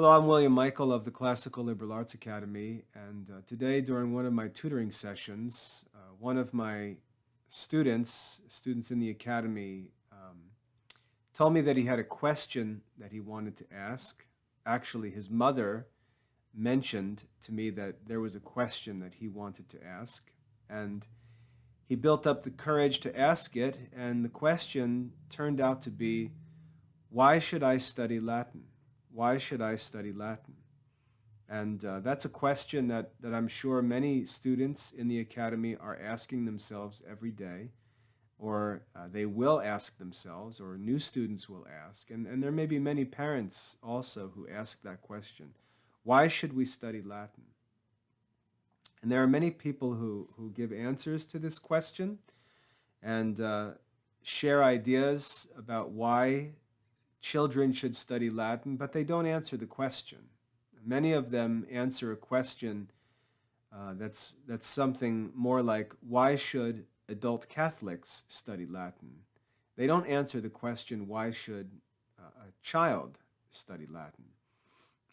Hello, I'm William Michael of the Classical Liberal Arts Academy, and today during one of my tutoring sessions, one of my students in the academy, told me that he had a question that he wanted to ask. Actually, his mother mentioned to me that there was a question that he wanted to ask, and he built up the courage to ask it, and the question turned out to be, why should I study Latin? Why should I study Latin? And that's a question that I'm sure many students in the academy are asking themselves every day, or they will ask themselves, or new students will ask. And there may be many parents also who ask that question. Why should we study Latin? And there are many people who give answers to this question and share ideas about why children should study Latin, but they don't answer the question. Many of them answer a question that's something more like, why should adult Catholics study Latin? They don't answer the question, why should a child study Latin?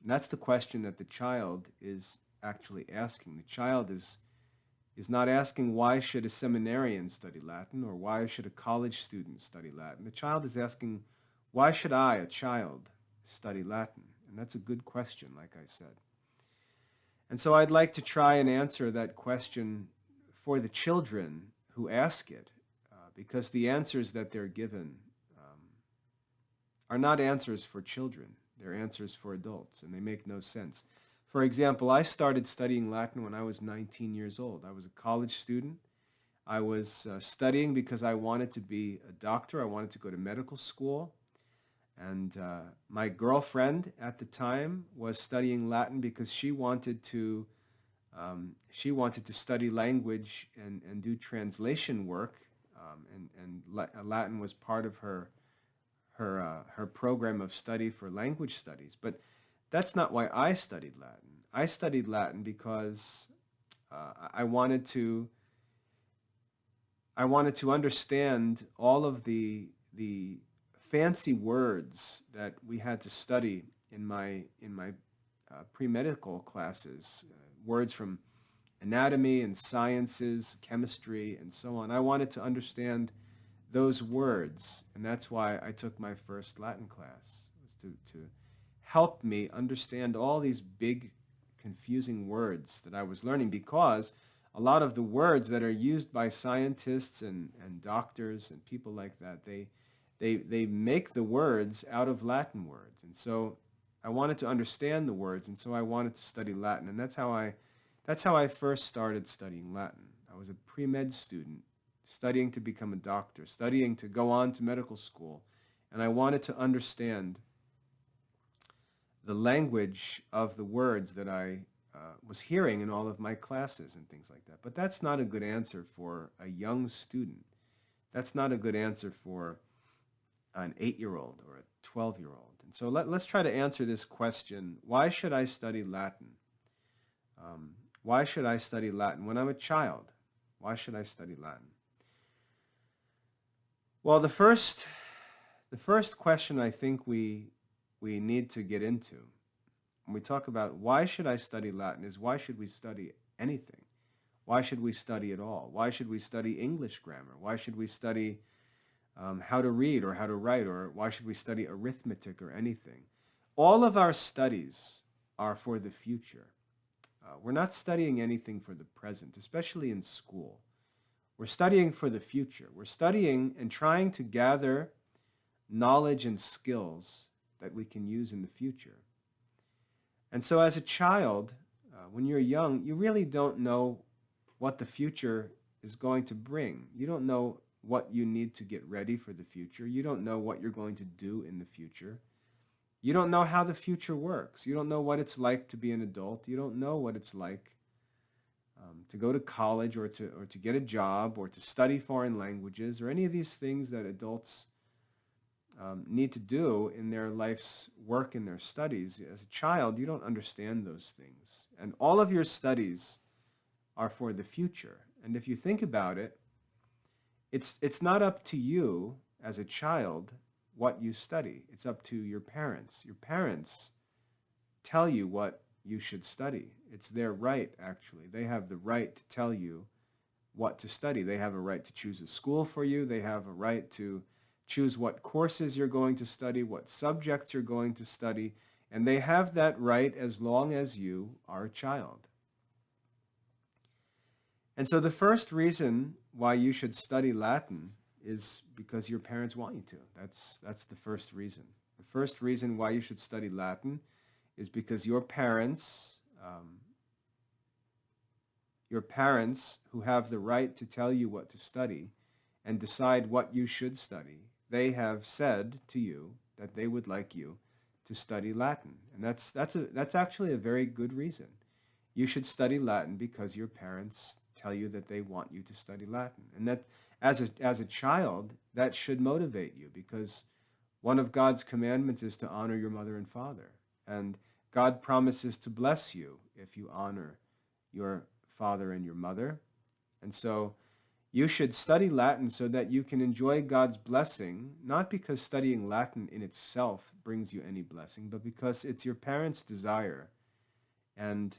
And that's the question that the child is actually asking. The child is not asking, why should a seminarian study Latin, or why should a college student study Latin? The child is asking, why should I, a child, study Latin? And that's a good question, like I said. And so I'd like to try and answer that question for the children who ask it, because the answers that they're given are not answers for children. They're answers for adults, and they make no sense. For example, I started studying Latin when I was 19 years old. I was a college student. I was studying because I wanted to be a doctor. I wanted to go to medical school. And my girlfriend at the time was studying Latin because she wanted to study language and do translation work, and Latin was part of her program of study for language studies. But that's not why I studied Latin. I studied Latin because I wanted to understand all of the fancy words that we had to study in my pre-medical classes, words from anatomy and sciences, chemistry, and so on. I wanted to understand those words, and that's why I took my first Latin class, was to help me understand all these big, confusing words that I was learning, because a lot of the words that are used by scientists and doctors and people like that, they make the words out of Latin words. And so I wanted to understand the words, and so I wanted to study Latin. And that's how I first started studying Latin. I was a pre-med student, studying to become a doctor, studying to go on to medical school. And I wanted to understand the language of the words that I was hearing in all of my classes and things like that. But that's not a good answer for a young student. That's not a good answer for an 8-year-old or a 12-year-old. And so let's try to answer this question. Why should I study Latin? Why should I study Latin when I'm a child? Why should I study Latin? Well, the first question I think we need to get into when we talk about why should I study Latin is, why should we study anything? Why should we study at all? Why should we study English grammar? Why should we study how to read or how to write, or why should we study arithmetic or anything? All of our studies are for the future. We're not studying anything for the present, especially in school. We're studying for the future. We're studying and trying to gather knowledge and skills that we can use in the future. And so as a child, when you're young, you really don't know what the future is going to bring. You don't know what you need to get ready for the future. You don't know what you're going to do in the future. You don't know how the future works. You don't know what it's like to be an adult. You don't know what it's like to go to college, or to get a job, or to study foreign languages, or any of these things that adults need to do in their life's work and their studies. As a child, you don't understand those things. And all of your studies are for the future. And if you think about it, it's not up to you as a child what you study. It's up to your parents. Your parents tell you what you should study. It's their right, actually. They have the right to tell you what to study. They have a right to choose a school for you. They have a right to choose what courses you're going to study, what subjects you're going to study, and they have that right as long as you are a child. And so the first reason why you should study Latin is because your parents want you to. That's the first reason. The first reason why you should study Latin is because your parents who have the right to tell you what to study and decide what you should study, they have said to you that they would like you to study Latin. And that's actually a very good reason. You should study Latin because your parents tell you that they want you to study Latin. And that as a child, that should motivate you, because one of God's commandments is to honor your mother and father. And God promises to bless you if you honor your father and your mother. And so you should study Latin so that you can enjoy God's blessing, not because studying Latin in itself brings you any blessing, but because it's your parents' desire. And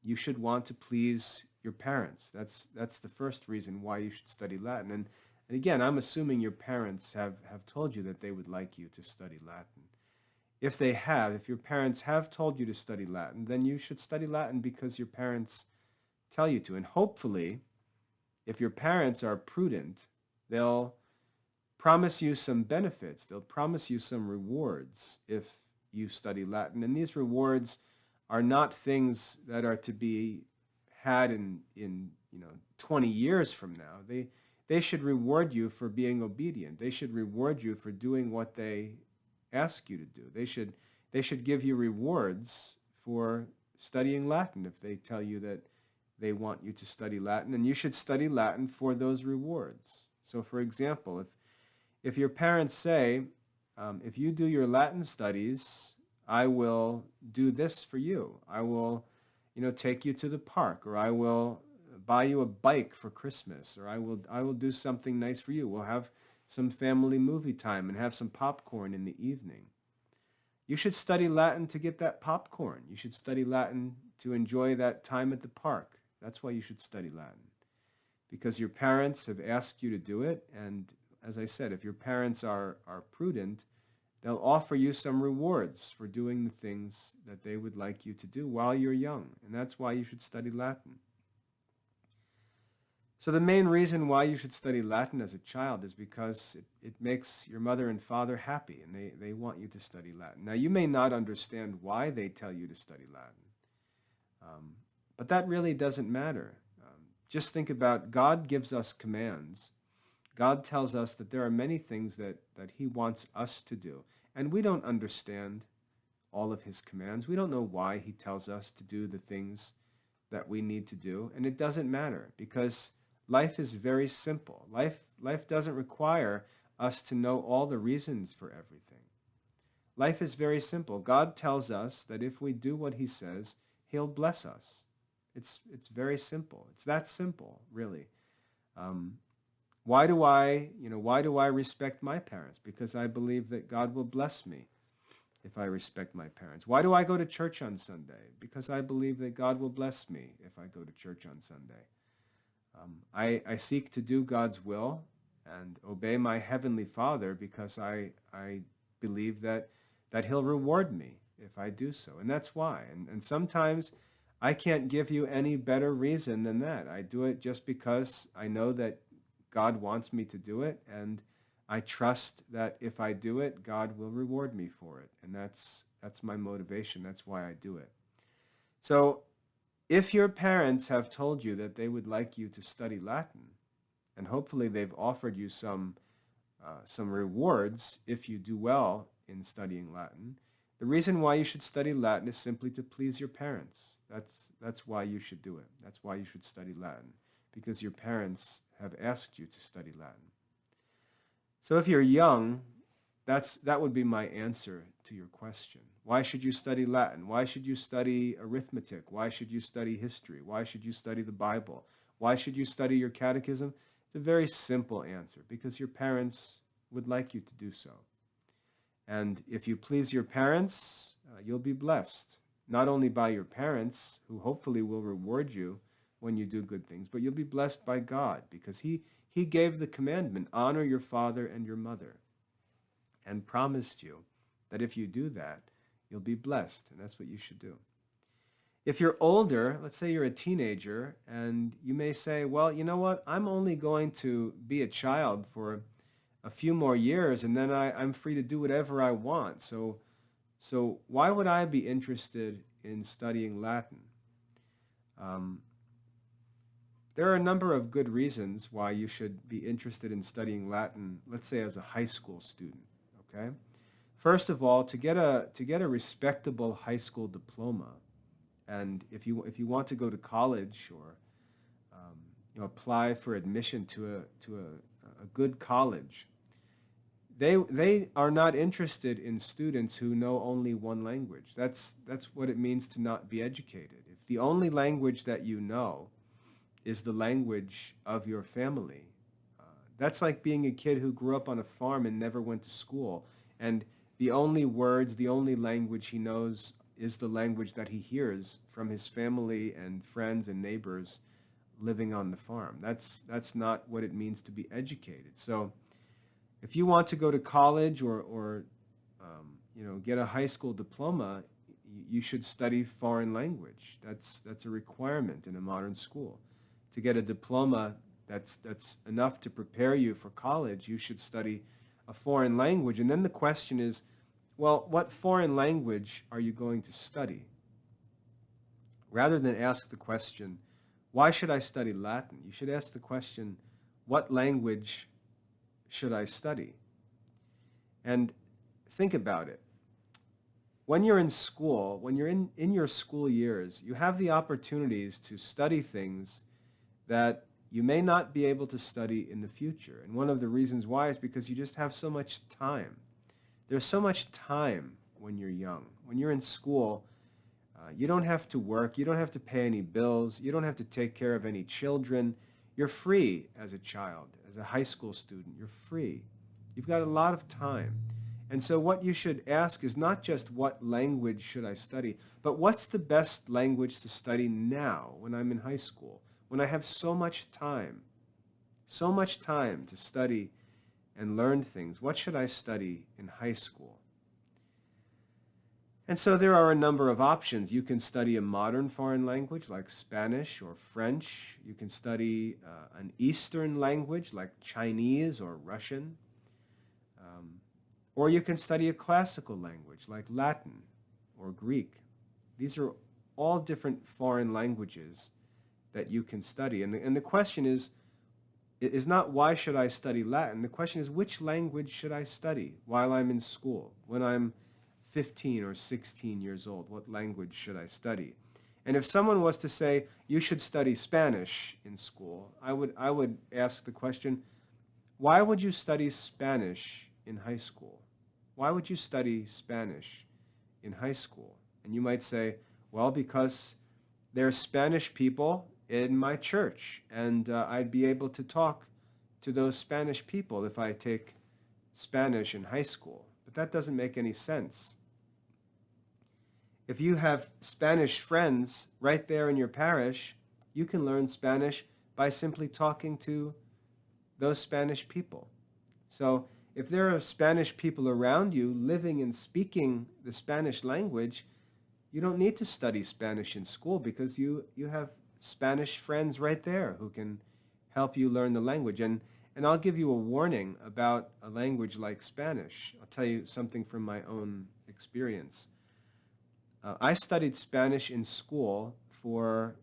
you should want to please your parents. That's the first reason why you should study Latin. And again, I'm assuming your parents have told you that they would like you to study Latin. If your parents have told you to study Latin, then you should study Latin because your parents tell you to. And hopefully, if your parents are prudent, they'll promise you some benefits. They'll promise you some rewards if you study Latin. And these rewards are not things that are to be had in 20 years from now. They should reward you for being obedient. They should reward you for doing what they ask you to do. They should give you rewards for studying Latin if they tell you that they want you to study Latin, and you should study Latin for those rewards. So for example, if your parents say, if you do your Latin studies, I will do this for you. I will, take you to the park, or I will buy you a bike for Christmas, or I will do something nice for you. We'll have some family movie time and have some popcorn in the evening. You should study Latin to get that popcorn. You should study Latin to enjoy that time at the park. That's why you should study Latin, because your parents have asked you to do it. And as I said, if your parents are prudent, they'll offer you some rewards for doing the things that they would like you to do while you're young. And that's why you should study Latin. So the main reason why you should study Latin as a child is because it makes your mother and father happy, and they want you to study Latin. Now, you may not understand why they tell you to study Latin, but that really doesn't matter. Just think about, God gives us commands. God tells us that there are many things that he wants us to do, and we don't understand all of his commands. We don't know why he tells us to do the things that we need to do, and it doesn't matter, because life is very simple. Life doesn't require us to know all the reasons for everything. Life is very simple. God tells us that if we do what he says, he'll bless us. It's very simple. It's that simple, really. Why do I respect my parents? Because I believe that God will bless me if I respect my parents. Why do I go to church on Sunday? Because I believe that God will bless me if I go to church on Sunday. I seek to do God's will and obey my Heavenly Father because I believe that he'll reward me if I do so. And that's why. And sometimes I can't give you any better reason than that. I do it just because I know that God wants me to do it, and I trust that if I do it, God will reward me for it. And that's my motivation. That's why I do it. So if your parents have told you that they would like you to study Latin, and hopefully they've offered you some rewards if you do well in studying Latin, the reason why you should study Latin is simply to please your parents. That's why you should do it. That's why you should study Latin, because your parents have asked you to study Latin. So if you're young, that would be my answer to your question. Why should you study Latin? Why should you study arithmetic? Why should you study history? Why should you study the Bible? Why should you study your catechism? It's a very simple answer, because your parents would like you to do so. And if you please your parents, you'll be blessed. Not only by your parents, who hopefully will reward you when you do good things, but you'll be blessed by God, because He gave the commandment, honor your father and your mother, and promised you that if you do that, you'll be blessed, and that's what you should do. If you're older, let's say you're a teenager, and you may say, well, you know what, I'm only going to be a child for a few more years, and then I'm free to do whatever I want. So why would I be interested in studying Latin? There are a number of good reasons why you should be interested in studying Latin, let's say as a high school student, okay? First of all, to get a respectable high school diploma, and if you want to go to college or apply for admission to a good college, they are not interested in students who know only one language. That's what it means to not be educated. If the only language that you know is the language of your family, that's like being a kid who grew up on a farm and never went to school, and the only words, the only language he knows is the language that he hears from his family and friends and neighbors living on the farm. That's not what it means to be educated. So if you want to go to college or get a high school diploma, you should study foreign language. That's a requirement in a modern school. To get a diploma that's enough to prepare you for college, you should study a foreign language. And then the question is, well, what foreign language are you going to study? Rather than ask the question, why should I study Latin? You should ask the question, what language should I study? And think about it. When you're in school, when you're in your school years, you have the opportunities to study things that you may not be able to study in the future. And one of the reasons why is because you just have so much time. There's so much time when you're young. When you're in school, you don't have to work. You don't have to pay any bills. You don't have to take care of any children. You're free as a child, as a high school student. You're free. You've got a lot of time. And so what you should ask is not just what language should I study, but what's the best language to study now when I'm in high school, when I have so much time to study and learn things. What should I study in high school? And so there are a number of options. You can study a modern foreign language like Spanish or French. You can study an Eastern language like Chinese or Russian. Or you can study a classical language like Latin or Greek. These are all different foreign languages that you can study. And the question is not why should I study Latin? The question is, which language should I study while I'm in school? When I'm 15 or 16 years old, what language should I study? And if someone was to say, you should study Spanish in school, I would ask the question, why would you study Spanish in high school? Why would you study Spanish in high school? And you might say, well, because there are Spanish people in my church, and I'd be able to talk to those Spanish people if I take Spanish in high school. But that doesn't make any sense. If you have Spanish friends right there in your parish, you can learn Spanish by simply talking to those Spanish people. So if there are Spanish people around you living and speaking the Spanish language, you don't need to study Spanish in school because you have Spanish friends right there who can help you learn the language. And I'll give you a warning about a language like Spanish. I'll tell you something from my own experience. I studied Spanish in school for,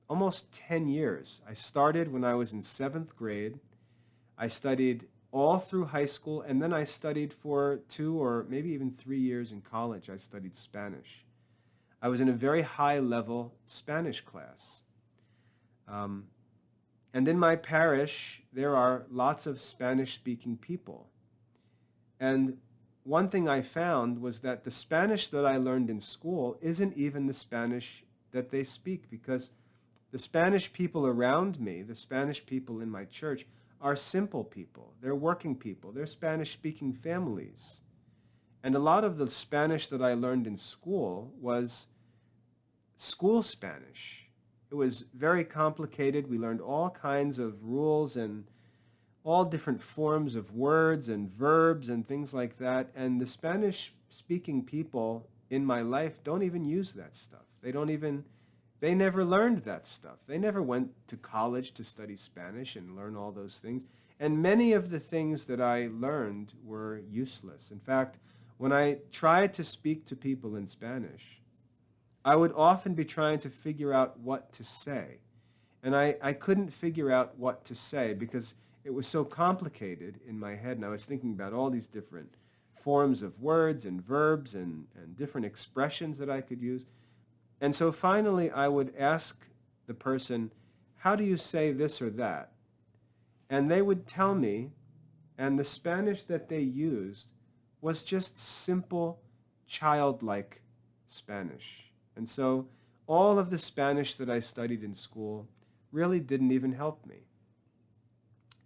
almost 10 years. I started when I was in 7th grade. I studied all through high school, and then I studied for 2 or maybe even 3 years in college. I studied Spanish. I was in a very high-level Spanish class. And in my parish, there are lots of Spanish-speaking people. And one thing I found was that the Spanish that I learned in school isn't even the Spanish that they speak, because the Spanish people around me, the Spanish people in my church, are simple people. They're working people. They're Spanish-speaking families. And a lot of the Spanish that I learned in school was school Spanish. It was very complicated. We learned all kinds of rules and all different forms of words and verbs and things like that. And the Spanish-speaking people in my life don't even use that stuff. They never learned that stuff. They never went to college to study Spanish and learn all those things. And many of the things that I learned were useless. In fact, when I tried to speak to people in Spanish, I would often be trying to figure out what to say. And I couldn't figure out what to say because it was so complicated in my head. And I was thinking about all these different forms of words and verbs and different expressions that I could use. And so finally I would ask the person, how do you say this or that? And they would tell me, and the Spanish that they used was just simple, childlike Spanish. And so all of the Spanish that I studied in school really didn't even help me.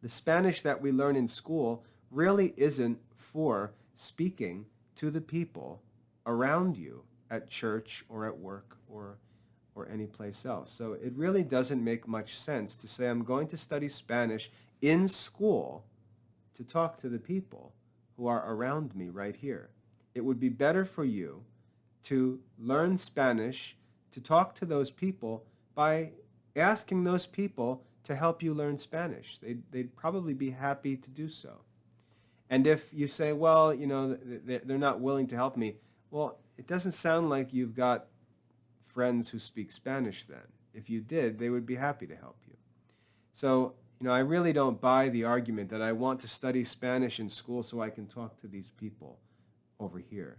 The Spanish that we learn in school really isn't for speaking to the people around you at church or at work or any place else. So it really doesn't make much sense to say I'm going to study Spanish in school to talk to the people who are around me right here. It would be better for you to learn Spanish, to talk to those people by asking those people to help you learn Spanish. They'd probably be happy to do so. And if you say, well, you know, they're not willing to help me, well, it doesn't sound like you've got friends who speak Spanish then. If you did, they would be happy to help you. So, you know, I really don't buy the argument that I want to study Spanish in school so I can talk to these people over here.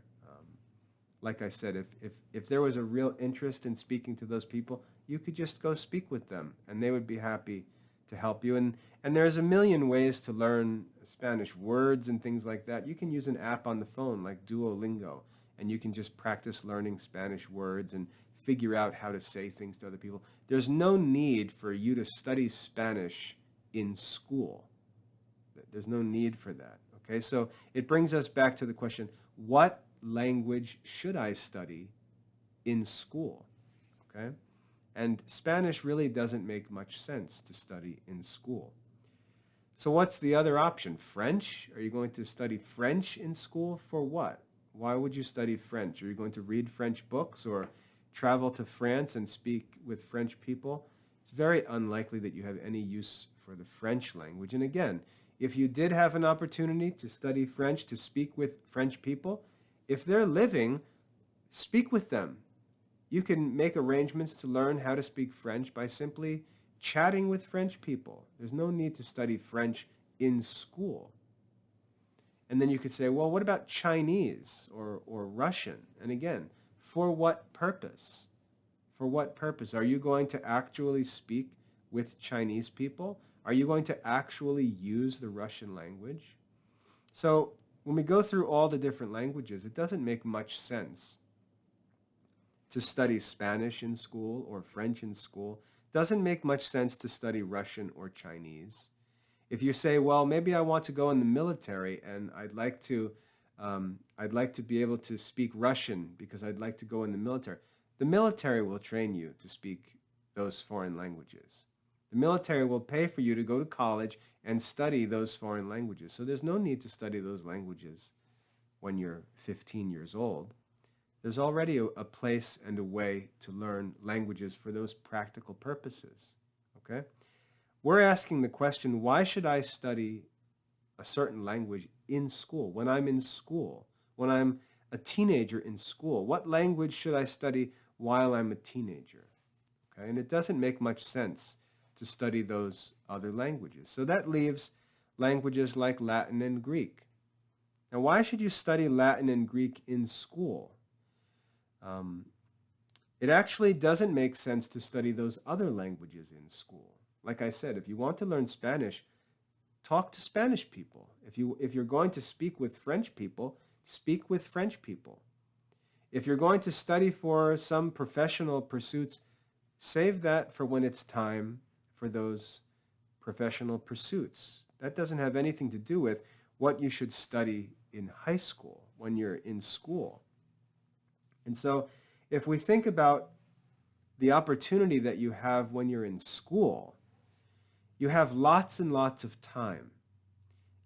Like I said, if there was a real interest in speaking to those people, you could just go speak with them, and they would be happy to help you. And there's a million ways to learn Spanish words and things like that. You can use an app on the phone like Duolingo, and you can just practice learning Spanish words and figure out how to say things to other people. There's no need for you to study Spanish in school. There's no need for that. Okay, so it brings us back to the question, what language should I study in school? Okay, and Spanish really doesn't make much sense to study in school. So what's the other option? French? Are you going to study French in school? For what? Why would you study French? Are you going to read French books or travel to France and speak with French people? It's very unlikely that you have any use for the French language. And again, if you did have an opportunity to study French, to speak with French people, if they're living, speak with them. You can make arrangements to learn how to speak French by simply chatting with French people. There's no need to study French in school. And then you could say, well, what about Chinese or Russian? And again, for what purpose? For what purpose? Are you going to actually speak with Chinese people? Are you going to actually use the Russian language? So when we go through all the different languages, it doesn't make much sense to study Spanish in school or French in school. It doesn't make much sense to study Russian or Chinese. If you say, well, maybe I want to go in the military and I'd like to be able to speak Russian because I'd like to go in the military will train you to speak those foreign languages. The military will pay for you to go to college and study those foreign languages. So there's no need to study those languages when you're 15 years old. There's already a place and a way to learn languages for those practical purposes. Okay? We're asking the question, why should I study a certain language in school, when I'm in school, when I'm a teenager in school? What language should I study while I'm a teenager? Okay? And it doesn't make much sense to study those other languages. So that leaves languages like Latin and Greek. Now, why should you study Latin and Greek in school? It actually doesn't make sense to study those other languages in school. Like I said, if you want to learn Spanish, talk to Spanish people. If you're going to speak with French people, speak with French people. If you're going to study for some professional pursuits, save that for when it's time for those professional pursuits. That doesn't have anything to do with what you should study in high school, when you're in school. And so if we think about the opportunity that you have when you're in school, you have lots and lots of time.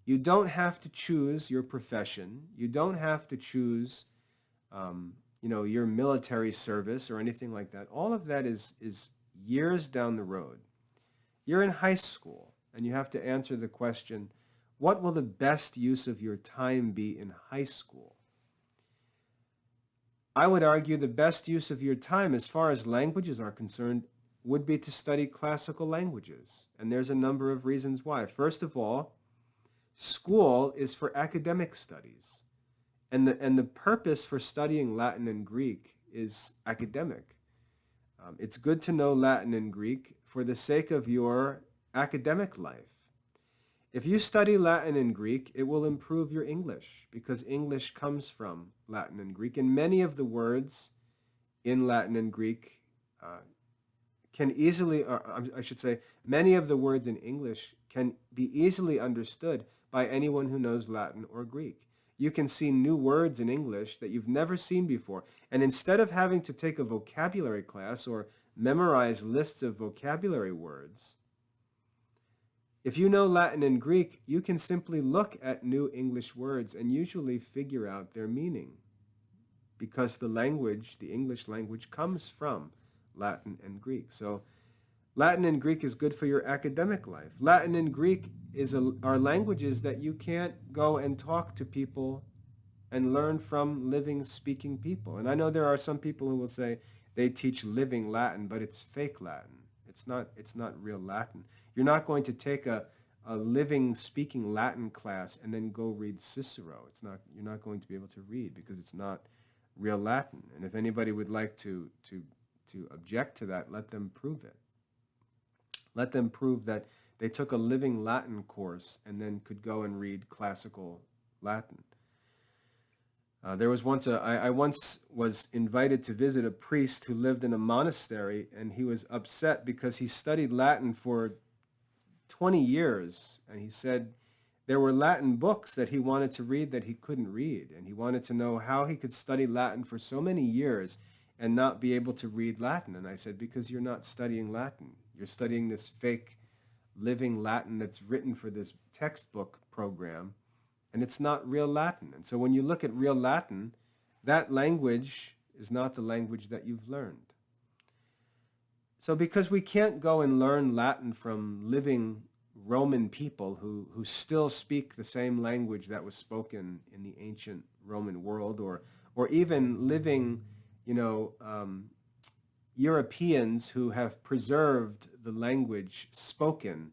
You don't have to choose your profession. You don't have to choose, your military service or anything like that. All of that is years down the road. You're in high school, and you have to answer the question, what will the best use of your time be in high school? I would argue the best use of your time as far as languages are concerned would be to study classical languages. And there's a number of reasons why. First of all, school is for academic studies. And the purpose for studying Latin and Greek is academic. It's good to know Latin and Greek for the sake of your academic life. If you study Latin and Greek, it will improve your English because English comes from Latin and Greek. And many of the words in Latin and Greek can easily, many of the words in English can be easily understood by anyone who knows Latin or Greek. You can see new words in English that you've never seen before. And instead of having to take a vocabulary class or memorize lists of vocabulary words, if you know Latin and Greek, you can simply look at new English words and usually figure out their meaning because the language, the English language, comes from Latin and Greek. So Latin and Greek is good for your academic life. Latin and Greek are languages that you can't go and talk to people and learn from living, speaking people. And I know there are some people who will say they teach living Latin, but it's fake Latin. It's not real Latin. You're not going to take a living, speaking Latin class and then go read Cicero. You're not going to be able to read because it's not real Latin. And if anybody would like to object to that, let them prove it. Let them prove that they took a living Latin course and then could go and read classical Latin. I once was invited to visit a priest who lived in a monastery, and he was upset because he studied Latin for 20 years, and he said there were Latin books that he wanted to read that he couldn't read, and he wanted to know how he could study Latin for so many years and not be able to read Latin. And I said, because you're not studying Latin. You're studying this fake living Latin that's written for this textbook program, and it's not real Latin. And so when you look at real Latin, that language is not the language that you've learned. So because we can't go and learn Latin from living Roman people who still speak the same language that was spoken in the ancient Roman world, or even living, Europeans who have preserved the language spoken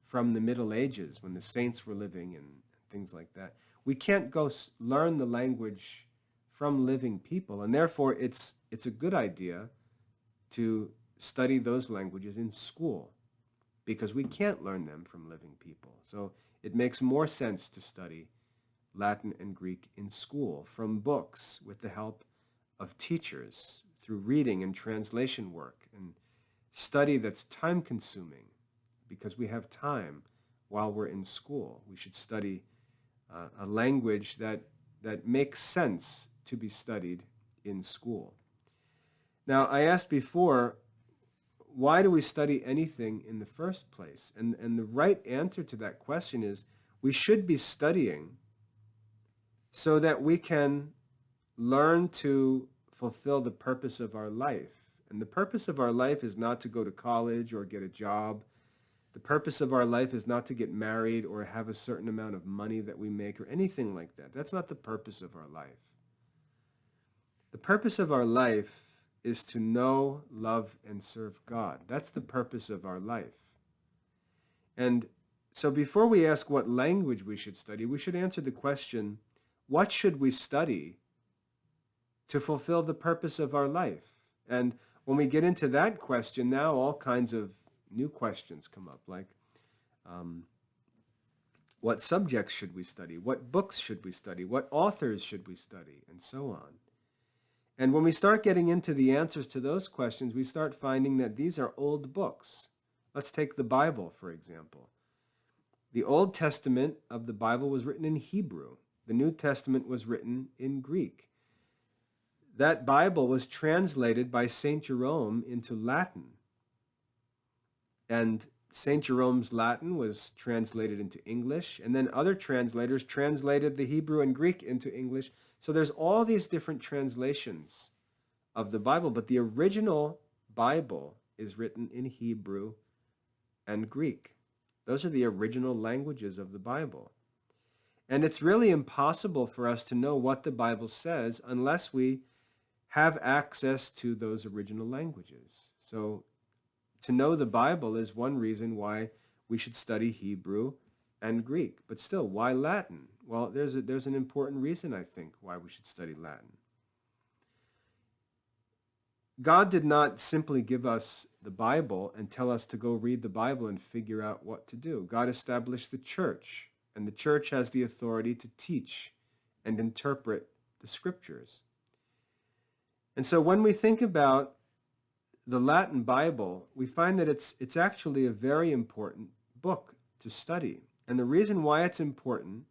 from the Middle Ages when the saints were living and things like that. We can't go learn the language from living people, and therefore it's a good idea to study those languages in school because we can't learn them from living people. So it makes more sense to study Latin and Greek in school from books with the help of teachers through reading and translation work and study that's time-consuming because we have time while we're in school. We should study a language that makes sense to be studied in school. Now, I asked before, why do we study anything in the first place? And the right answer to that question is we should be studying so that we can learn to fulfill the purpose of our life. And the purpose of our life is not to go to college or get a job. The purpose of our life is not to get married or have a certain amount of money that we make or anything like that. That's not the purpose of our life. The purpose of our life is to know, love, and serve God. That's the purpose of our life. And so before we ask what language we should study, we should answer the question, what should we study to fulfill the purpose of our life? And when we get into that question, now all kinds of new questions come up, like what subjects should we study? What books should we study? What authors should we study? And so on. And when we start getting into the answers to those questions, we start finding that these are old books. Let's take the Bible, for example. The Old Testament of the Bible was written in Hebrew. The New Testament was written in Greek. That Bible was translated by St. Jerome into Latin. And St. Jerome's Latin was translated into English, and then other translators translated the Hebrew and Greek into English. So there's all these different translations of the Bible, but the original Bible is written in Hebrew and Greek. Those are the original languages of the Bible. And it's really impossible for us to know what the Bible says unless we have access to those original languages. So to know the Bible is one reason why we should study Hebrew and Greek. But still, why Latin? Well, there's an important reason, I think, why we should study Latin. God did not simply give us the Bible and tell us to go read the Bible and figure out what to do. God established the church, and the church has the authority to teach and interpret the scriptures. And so when we think about the Latin Bible, we find that it's actually a very important book to study. And the reason why it's important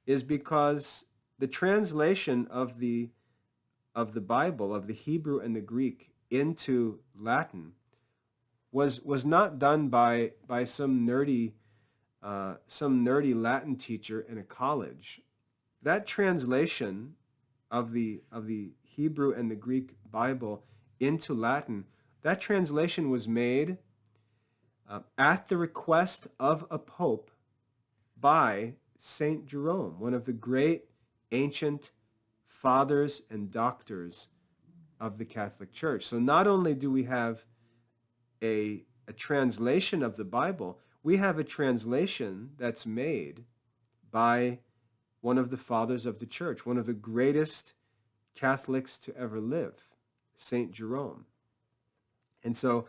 is because the translation of the Bible, of the Hebrew and the Greek into Latin, was not done by some nerdy Latin teacher in a college. That translation of the Hebrew and the Greek Bible into Latin, that translation was made at the request of a pope by St. Jerome, one of the great ancient fathers and doctors of the Catholic Church. So not only do we have a translation of the Bible, we have a translation that's made by one of the fathers of the Church, one of the greatest Catholics to ever live, St. Jerome. And so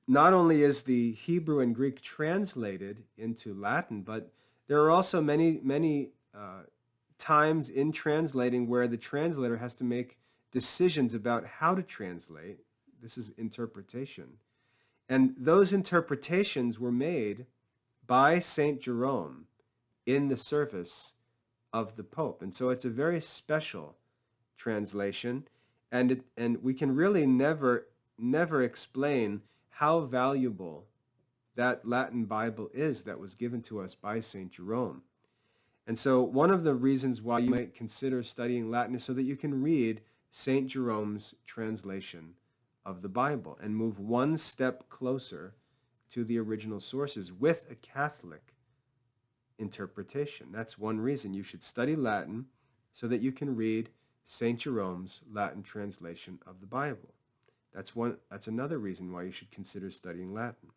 not only is the Hebrew and Greek translated into Latin, but there are also many times in translating where the translator has to make decisions about how to translate. This is interpretation. And those interpretations were made by St. Jerome in the service of the Pope. And so it's a very special translation, and we can really never explain how valuable that Latin Bible is that was given to us by St. Jerome. And so one of the reasons why you might consider studying Latin is so that you can read St. Jerome's translation of the Bible and move one step closer to the original sources with a Catholic interpretation. That's one reason you should study Latin, so that you can read St. Jerome's Latin translation of the Bible. That's another reason why you should consider studying Latin.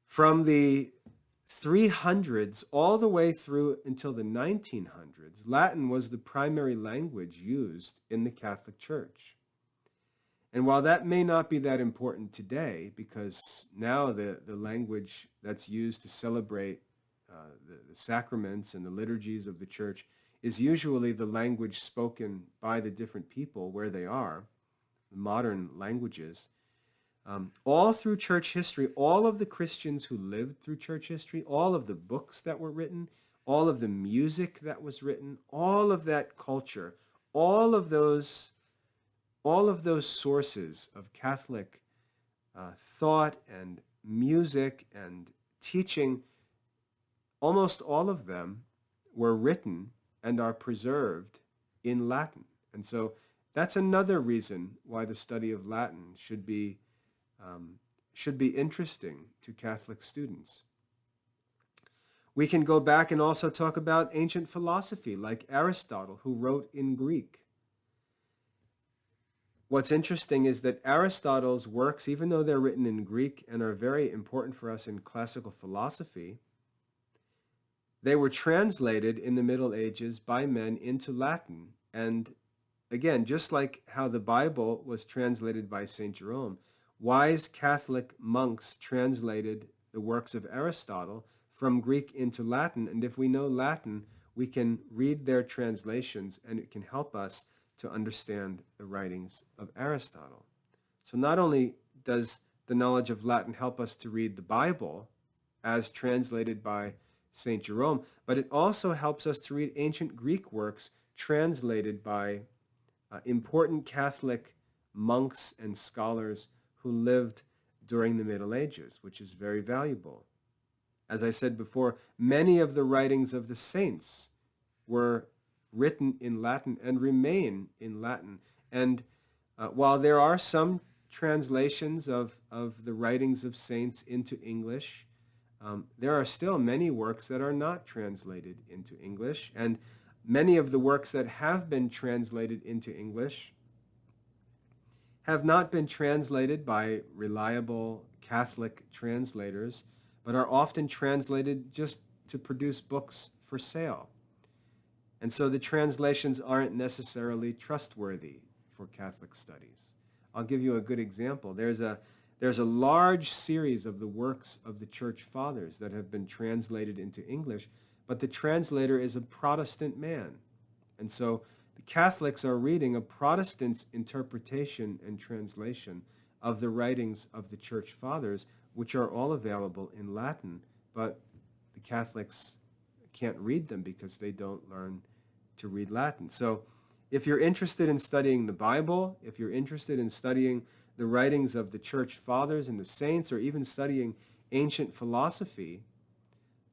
From the 300s all the way through until the 1900s, Latin was the primary language used in the Catholic Church. And while that may not be that important today, because now the language that's used to celebrate the sacraments and the liturgies of the Church is usually the language spoken by the different people where they are, the modern languages. All through church history, all of the Christians who lived through church history, all of the books that were written, all of the music that was written, all of that culture, all of those sources of Catholic thought and music and teaching, almost all of them were written and are preserved in Latin. And so that's another reason why the study of Latin should be interesting to Catholic students. We can go back and also talk about ancient philosophy, like Aristotle, who wrote in Greek. What's interesting is that Aristotle's works, even though they're written in Greek and are very important for us in classical philosophy, they were translated in the Middle Ages by men into Latin. And again, just like how the Bible was translated by St. Jerome, wise Catholic monks translated the works of Aristotle from Greek into Latin. And if we know Latin, we can read their translations, and it can help us to understand the writings of Aristotle. So not only does the knowledge of Latin help us to read the Bible, as translated by St. Jerome, but it also helps us to read ancient Greek works translated by important Catholic monks and scholars who lived during the Middle Ages, which is very valuable. As I said before, many of the writings of the saints were written in Latin and remain in Latin. And while there are some translations of the writings of saints into English, there are still many works that are not translated into English. And many of the works that have been translated into English have not been translated by reliable Catholic translators, but are often translated just to produce books for sale. And so the translations aren't necessarily trustworthy for Catholic studies. I'll give you a good example. There's a large series of the works of the Church Fathers that have been translated into English, but the translator is a Protestant man. And so the Catholics are reading a Protestant's interpretation and translation of the writings of the Church Fathers, which are all available in Latin, but the Catholics can't read them because they don't learn to read Latin. So if you're interested in studying the Bible, if you're interested in studying the writings of the Church Fathers and the saints, or even studying ancient philosophy,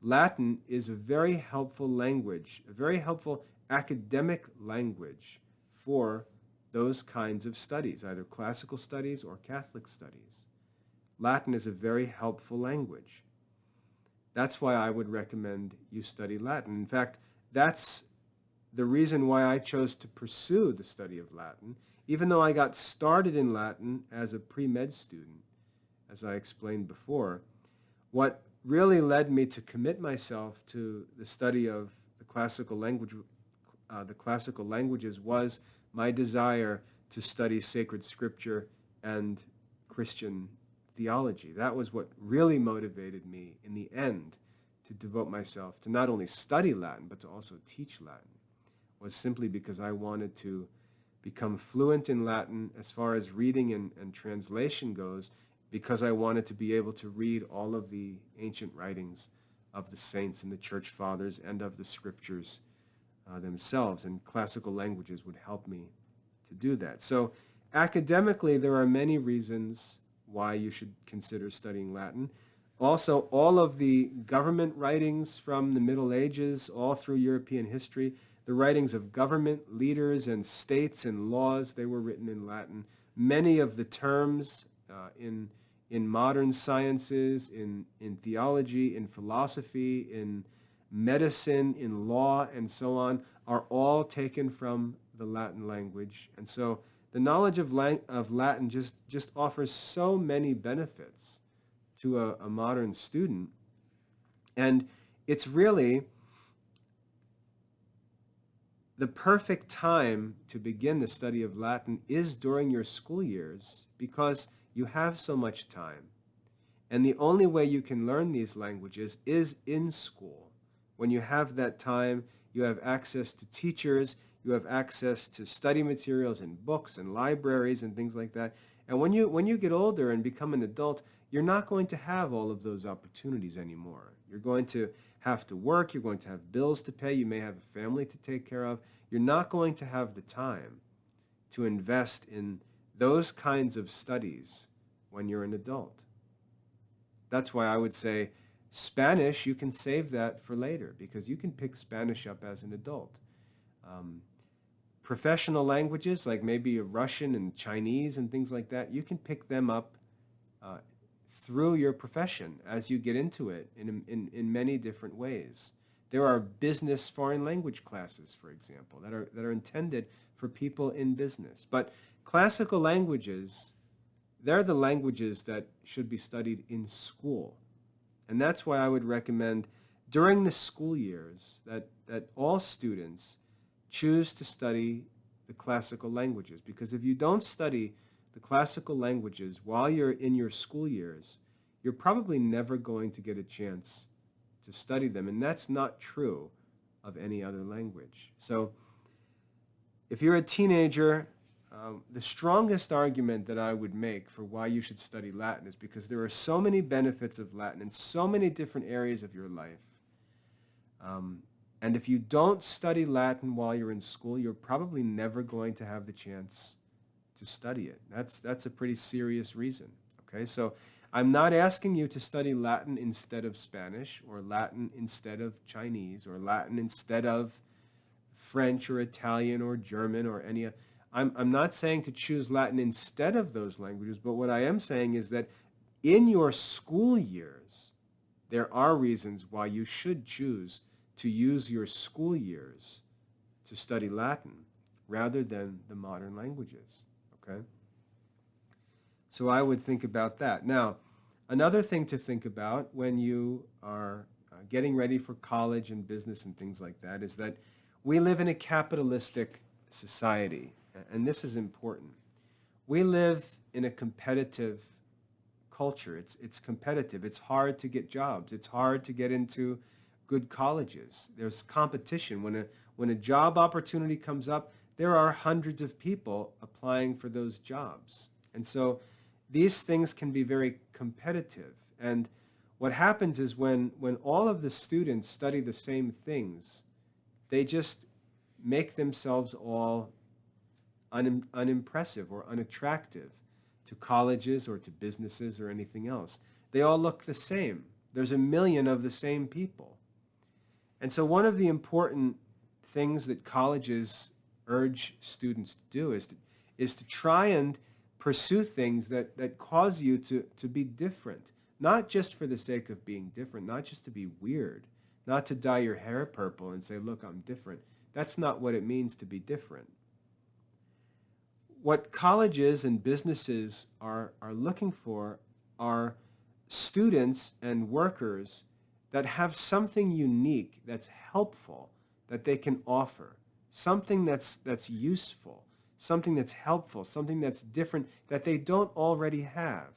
Latin is a very helpful language, a very helpful academic language for those kinds of studies, either classical studies or Catholic studies. Latin is a very helpful language. That's why I would recommend you study Latin. In fact, that's the reason why I chose to pursue the study of Latin, even though I got started in Latin as a pre-med student, as I explained before. What really led me to commit myself to the study of the classical languages was my desire to study sacred scripture and Christian theology. That was what really motivated me in the end to devote myself to not only study Latin, but to also teach Latin, was simply because I wanted to become fluent in Latin as far as reading and translation goes, because I wanted to be able to read all of the ancient writings of the saints and the Church Fathers and of the scriptures themselves, and classical languages would help me to do that. So academically, there are many reasons why you should consider studying Latin. Also, all of the government writings from the Middle Ages, all through European history, the writings of government leaders and states and laws, they were written in Latin. Many of the terms in modern sciences, in theology, in philosophy, in medicine, in law, and so on, are all taken from the Latin language. And so the knowledge of Latin just offers so many benefits to a modern student. And it's really the perfect time to begin the study of Latin is during your school years, because you have so much time. And the only way you can learn these languages is in school. When you have that time, you have access to teachers, you have access to study materials and books and libraries and things like that. And when you get older and become an adult, you're not going to have all of those opportunities anymore. You're going to have to work, you're going to have bills to pay, you may have a family to take care of. You're not going to have the time to invest in those kinds of studies when you're an adult. That's why I would say Spanish, you can save that for later, because you can pick Spanish up as an adult. Professional languages, like maybe Russian and Chinese and things like that, you can pick them up through your profession as you get into it in many different ways. There are business foreign language classes, for example, that are intended for people in business. But classical languages, they're the languages that should be studied in school. And that's why I would recommend during the school years that all students choose to study the classical languages. Because if you don't study the classical languages while you're in your school years, you're probably never going to get a chance to study them. And that's not true of any other language. So if you're a teenager, the strongest argument that I would make for why you should study Latin is because there are so many benefits of Latin in so many different areas of your life. And if you don't study Latin while you're in school, you're probably never going to have the chance to study it. That's a pretty serious reason. Okay, so I'm not asking you to study Latin instead of Spanish, or Latin instead of Chinese, or Latin instead of French or Italian or German or any. I'm not saying to choose Latin instead of those languages, but what I am saying is that in your school years, there are reasons why you should choose to use your school years to study Latin rather than the modern languages. Okay? So I would think about that. Now, another thing to think about when you are getting ready for college and business and things like that is that we live in a capitalistic society, and this is important. We live in a competitive culture. It's competitive. It's hard to get jobs. It's hard to get into good colleges. There's competition. When a job opportunity comes up, there are hundreds of people applying for those jobs. And so these things can be very competitive. And what happens is when all of the students study the same things, they just make themselves all unimpressive or unattractive to colleges or to businesses or anything else. They all look the same. There's a million of the same people. And so one of the important things that colleges urge students to do is to try and pursue things that cause you to be different, not just for the sake of being different, not just to be weird, not to dye your hair purple and say, look, I'm different. That's not what it means to be different. What colleges and businesses are looking for are students and workers that have something unique that's helpful that they can offer, something that's useful, something that's helpful, something that's different that they don't already have.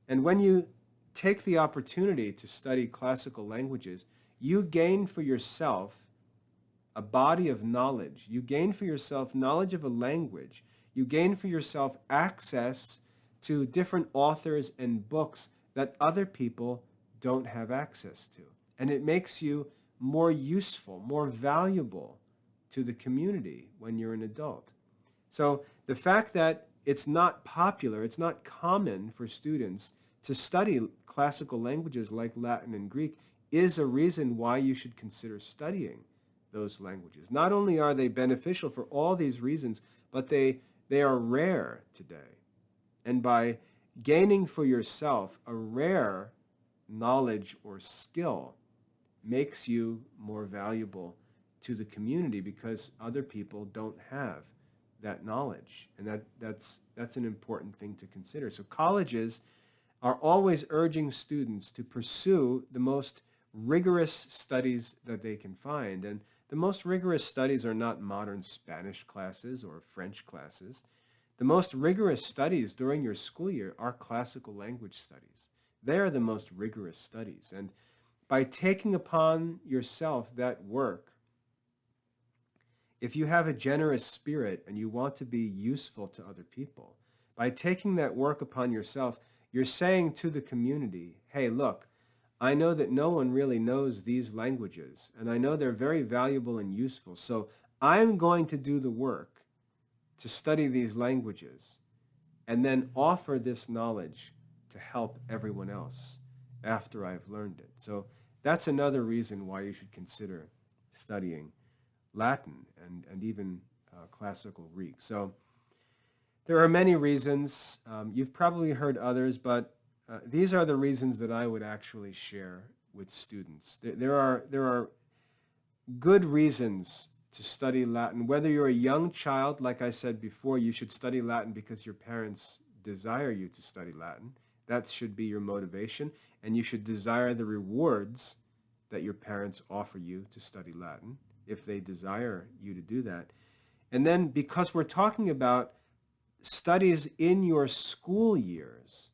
And when you take the opportunity to study classical languages, you gain for yourself a body of knowledge. You gain for yourself knowledge of a language. You gain for yourself access to different authors and books that other people don't have access to. And it makes you more useful, more valuable to the community when you're an adult. So the fact that it's not popular, it's not common for students to study classical languages like Latin and Greek is a reason why you should consider studying those languages. Not only are they beneficial for all these reasons, but they are rare today. And by gaining for yourself a rare knowledge or skill makes you more valuable to the community because other people don't have that knowledge. And that's an important thing to consider. So colleges are always urging students to pursue the most rigorous studies that they can find. And the most rigorous studies are not modern Spanish classes or French classes. The most rigorous studies during your school year are classical language studies. They are the most rigorous studies. And by taking upon yourself that work, if you have a generous spirit and you want to be useful to other people, by taking that work upon yourself, you're saying to the community, hey, look, I know that no one really knows these languages, and I know they're very valuable and useful, so I'm going to do the work to study these languages and then offer this knowledge to help everyone else after I've learned it. So that's another reason why you should consider studying Latin and even classical Greek. So there are many reasons. You've probably heard others, but these are the reasons that I would actually share with students. There are good reasons to study Latin. Whether you're a young child, like I said before, you should study Latin because your parents desire you to study Latin. That should be your motivation, and you should desire the rewards that your parents offer you to study Latin if they desire you to do that. And then because we're talking about studies in your school years,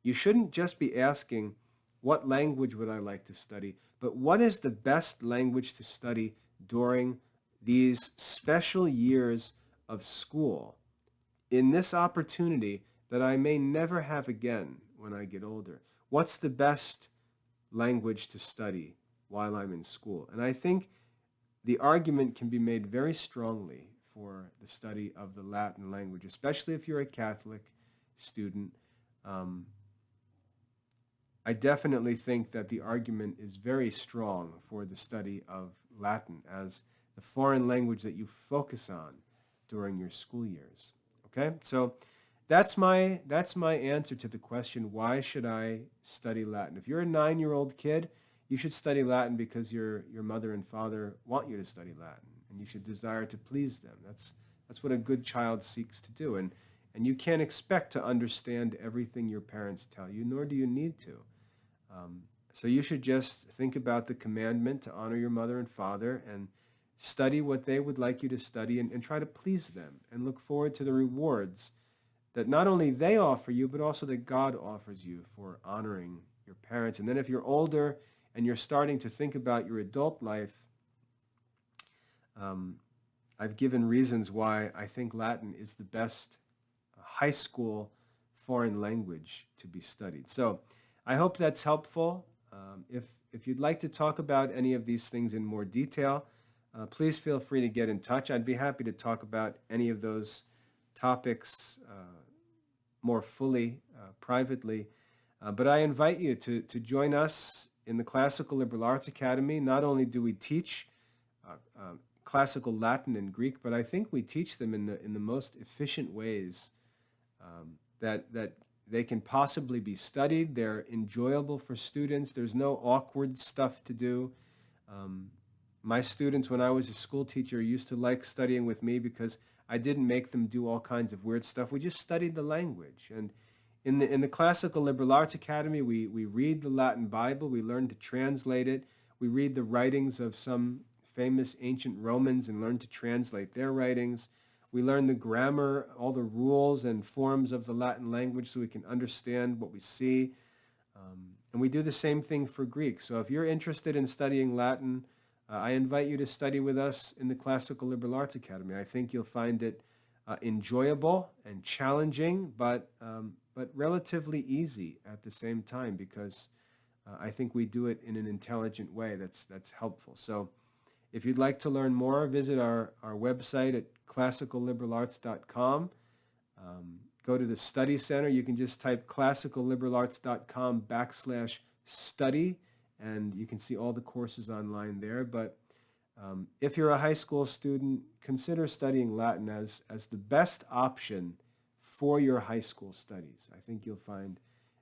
you shouldn't just be asking, what language would I like to study, but what is the best language to study during these special years of school in this opportunity that I may never have again when I get older, what's the best language to study while I'm in school? And I think the argument can be made very strongly for the study of the Latin language, especially if you're a Catholic student. I definitely think that the argument is very strong for the study of Latin as the foreign language that you focus on during your school years. Okay, so that's my answer to the question, why should I study Latin? If you're a 9-year-old kid, you should study Latin because your mother and father want you to study Latin, and you should desire to please them. That's what a good child seeks to do, and you can't expect to understand everything your parents tell you, nor do you need to. So you should just think about the commandment to honor your mother and father and study what they would like you to study, and try to please them and look forward to the rewards that not only they offer you, but also that God offers you for honoring your parents. And then if you're older and you're starting to think about your adult life, I've given reasons why I think Latin is the best high school foreign language to be studied. So I hope that's helpful. If you'd like to talk about any of these things in more detail, please feel free to get in touch. I'd be happy to talk about any of those topics more fully, privately. But I invite you to join us in the Classical Liberal Arts Academy. Not only do we teach classical Latin and Greek, but I think we teach them in the most efficient ways that they can possibly be studied. They're enjoyable for students. There's no awkward stuff to do. My students, when I was a school teacher, used to like studying with me because I didn't make them do all kinds of weird stuff. We just studied the language. And in the Classical Liberal Arts Academy, we read the Latin Bible. We learn to translate it. We read the writings of some famous ancient Romans and learn to translate their writings. We learn the grammar, all the rules and forms of the Latin language so we can understand what we see. And we do the same thing for Greek. So if you're interested in studying Latin, I invite you to study with us in the Classical Liberal Arts Academy. I think you'll find it enjoyable and challenging, but relatively easy at the same time, because I think we do it in an intelligent way that's helpful. So if you'd like to learn more, visit our website at classicalliberalarts.com. Go to the Study Center. You can just type classicalliberalarts.com/study, and you can see all the courses online there. But if you're a high school student, consider studying Latin as the best option for your high school studies. I think you'll find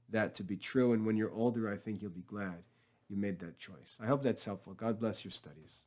that to be true, and when you're older, I think you'll be glad you made that choice. I hope that's helpful. God bless your studies.